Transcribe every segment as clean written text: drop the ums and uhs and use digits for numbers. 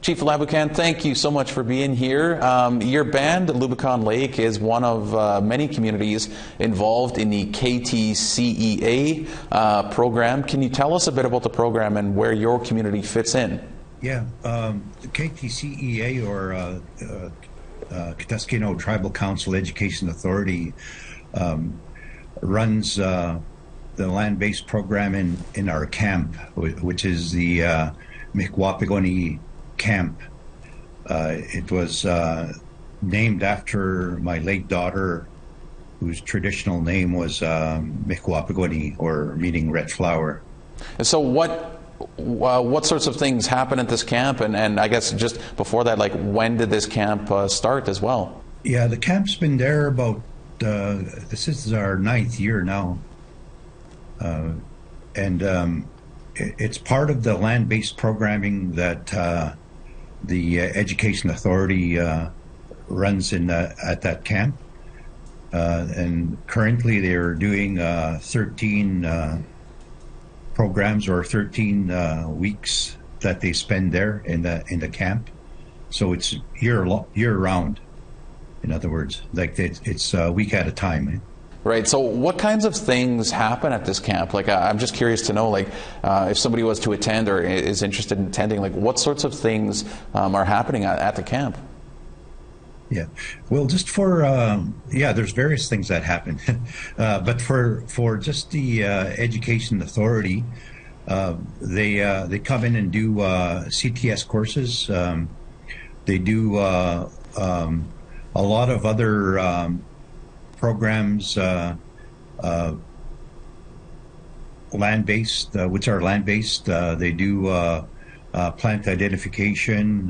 Chief Laboucan, thank you so much for being here. Your band, Lubicon Lake, is one of many communities involved in the KTCEA program. Can you tell us a bit about the program and where your community fits in? Yeah, the KTCEA, or Katusquino Tribal Council Education Authority, runs the land-based program in our camp, which is the Mikwapigoni camp. It was named after my late daughter, whose traditional name was Mikwapigoni, or meaning red flower. And so what sorts of things happen at this camp? And I guess just before that, like, when did this camp start as well? Yeah, the camp's been there about, this is our 9th year now. It's part of the land-based programming that the Education Authority runs at that camp. And currently they're doing 13 programs, or 13 weeks that they spend there in the camp. So it's year round. In other words, like it's a week at a time. Right. So what kinds of things happen at this camp? Like, I'm just curious to know, like, if somebody was to attend or is interested in attending, like, what sorts of things are happening at the camp? Yeah. Well, just for, there's various things that happen. But for just the Education Authority, they come in and do CTS courses. They do a lot of other programs, land-based, which are land-based. They do plant identification.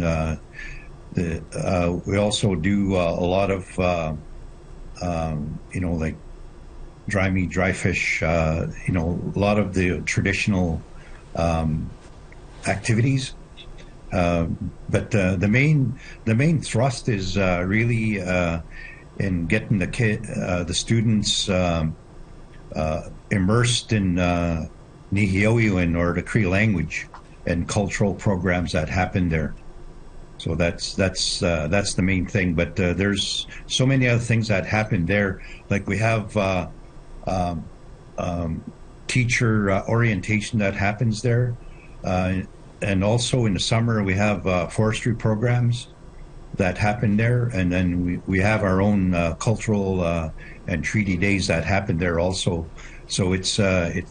We also do a lot of, like dry meat, dry fish, a lot of the traditional activities. But the main thrust is really in getting the students immersed in Nihiyoiwan, or the Cree language, and cultural programs that happen there. So that's the main thing. But there's so many other things that happen there. Like, we have teacher orientation that happens there, and also in the summer we have forestry programs that happen there, and then we have our own cultural and treaty days that happen there also. So it's a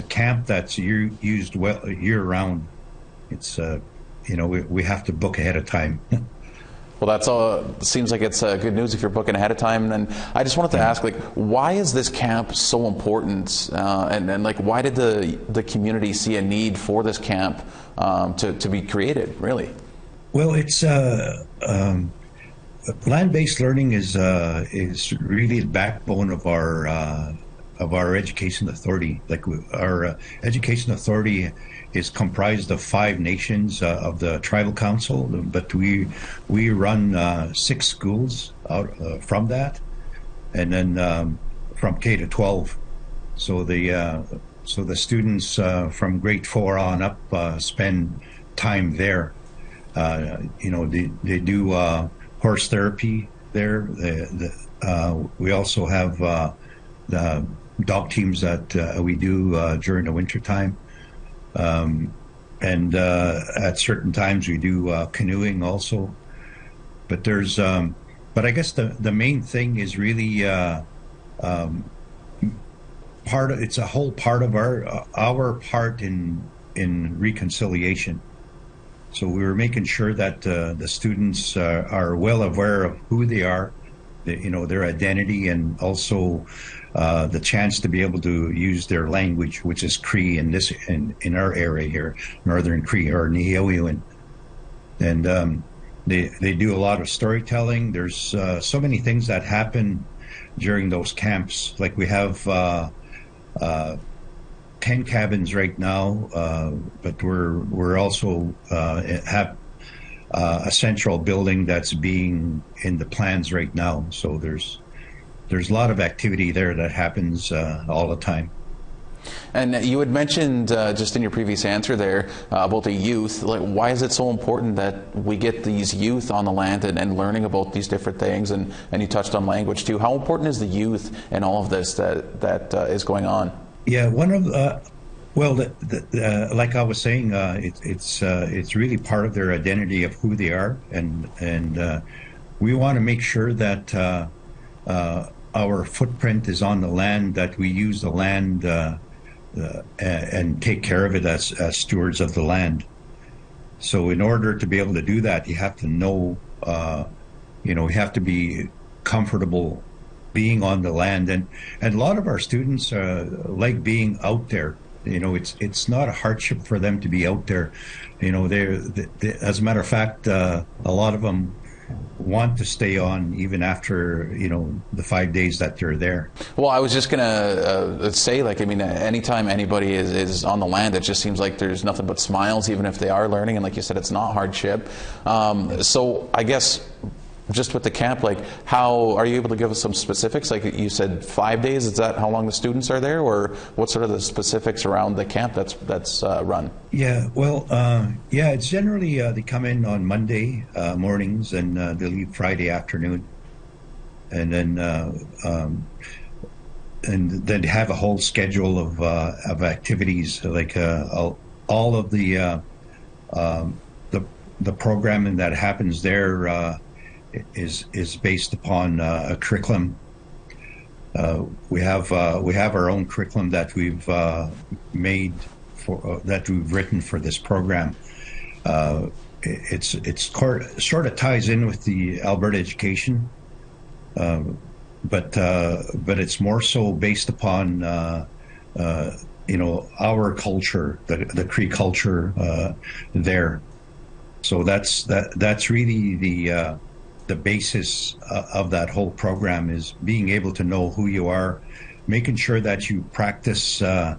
camp that's used well year round. It's we have to book ahead of time. Well, that's all. Seems like it's good news if you're booking ahead of time. And I just wanted to ask, like, why is this camp so important? And like, why did the community see a need for this camp to be created? Really? Well, it's land-based learning is really the backbone of our Education Authority. Like, our Education Authority is comprised of 5 nations of the Tribal Council, but we run 6 schools out from that, and then from K to 12. So the students from grade 4 on up spend time there. They do horse therapy there. We also have the dog teams that we do during the winter time. And at certain times we do canoeing also. But there's, but I guess the main thing is really it's a whole part of our part in reconciliation. So we were making sure that the students are well aware of who they are, their identity, and also the chance to be able to use their language, which is Cree in our area here, Northern Cree, or Nihiyoiwan. And they do a lot of storytelling. There's so many things that happen during those camps. Like, we have 10 cabins right now, but we're also have a central building that's being in the plans right now. So there's a lot of activity there that happens all the time. And you had mentioned just in your previous answer there about the youth. Like, why is it so important that we get these youth on the land and learning about these different things? And you touched on language too. How important is the youth in all of this that is going on? Yeah, one of well, like I was saying, it's really part of their identity of who they are, and we want to make sure that our footprint is on the land, that we use the land and take care of it as stewards of the land. So in order to be able to do that, you have to know, you have to be comfortable being on the land. And a lot of our students like being out there. It's not a hardship for them to be out there. They, as a matter of fact, a lot of them want to stay on even after the 5 days that they're there. Well, I was just gonna say, anytime anybody is on the land, it just seems like there's nothing but smiles, even if they are learning, and like you said, it's not hardship. So I guess just with the camp, how are you able to give us some specifics? Like you said, 5 days, is that how long the students are there, or what sort of the specifics around the camp that's run? Yeah, well, it's generally they come in on Monday mornings and they leave Friday afternoon, and then have a whole schedule of activities, like all of the programming that happens there is based upon a curriculum. We have our own curriculum that we've made that we've written for this program. It's sort of ties in with the Alberta education, but it's more so based upon our culture, the Cree culture there. So that's really the basis of that whole program, is being able to know who you are, making sure that you practice, in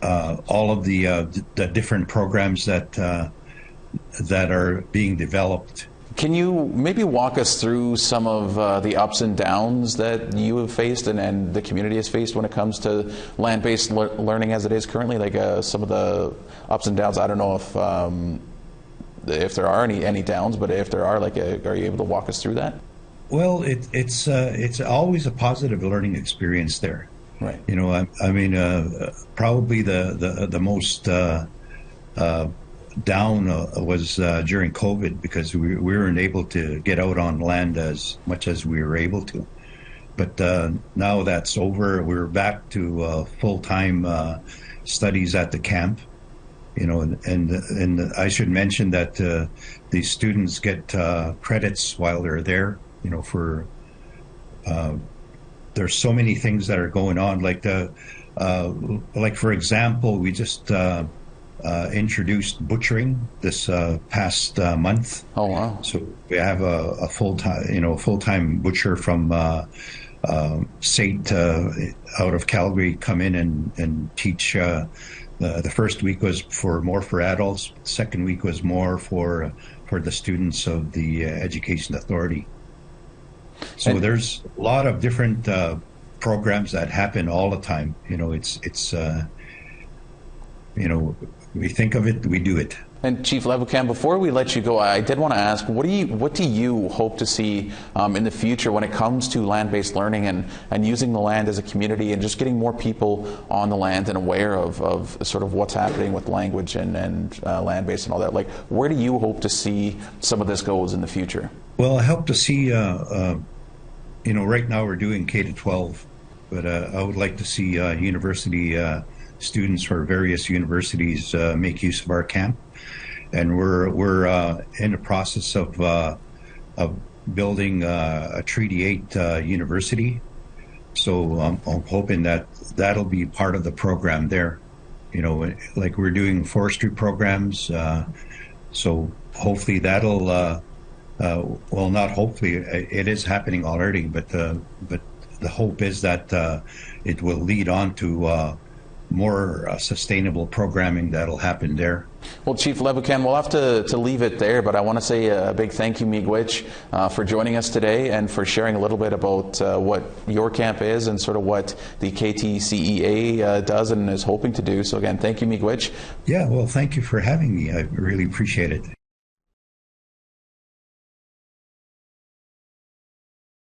all of the different programs that are being developed. Can you maybe walk us through some of the ups and downs that you have faced and the community has faced when it comes to land-based learning as it is currently? Some of the ups and downs. I don't know if there are any downs, but if there are, are you able to walk us through that? Well, it's always a positive learning experience there. Right. Probably the most down was during COVID, because we weren't able to get out on land as much as we were able to. But now that's over. We're back to full-time studies at the camp. And I should mention that these students get credits while they're there. There's so many things that are going on. Like for example, we just introduced butchering this past month. Oh wow! So we have a full-time butcher from SAIT out of Calgary come in and teach. The first week was more for adults. The second week was more for the students of the Education Authority. So there's a lot of different programs that happen all the time. We think of it, we do it. And Chief Laboucan, before we let you go, I did want to ask, what do you hope to see in the future when it comes to land-based learning and using the land as a community and just getting more people on the land and aware of sort of what's happening with language and land-based and all that? Where do you hope to see some of this goes in the future? Well, I hope to see, right now we're doing K-12, but I would like to see university students for various universities make use of our camp. And we're in the process of building a Treaty 8 university. So I'm hoping that'll be part of the program there. We're doing forestry programs. So hopefully that'll, well, not hopefully, it is happening already. But the hope is that it will lead on to more sustainable programming that'll happen there. Well, Chief Laboucan, we'll have to leave it there, but I want to say a big thank you, Miigwech, for joining us today and for sharing a little bit about what your camp is and sort of what the KTCEA does and is hoping to do. So again, thank you, Miigwech. Yeah, well, thank you for having me. I really appreciate it.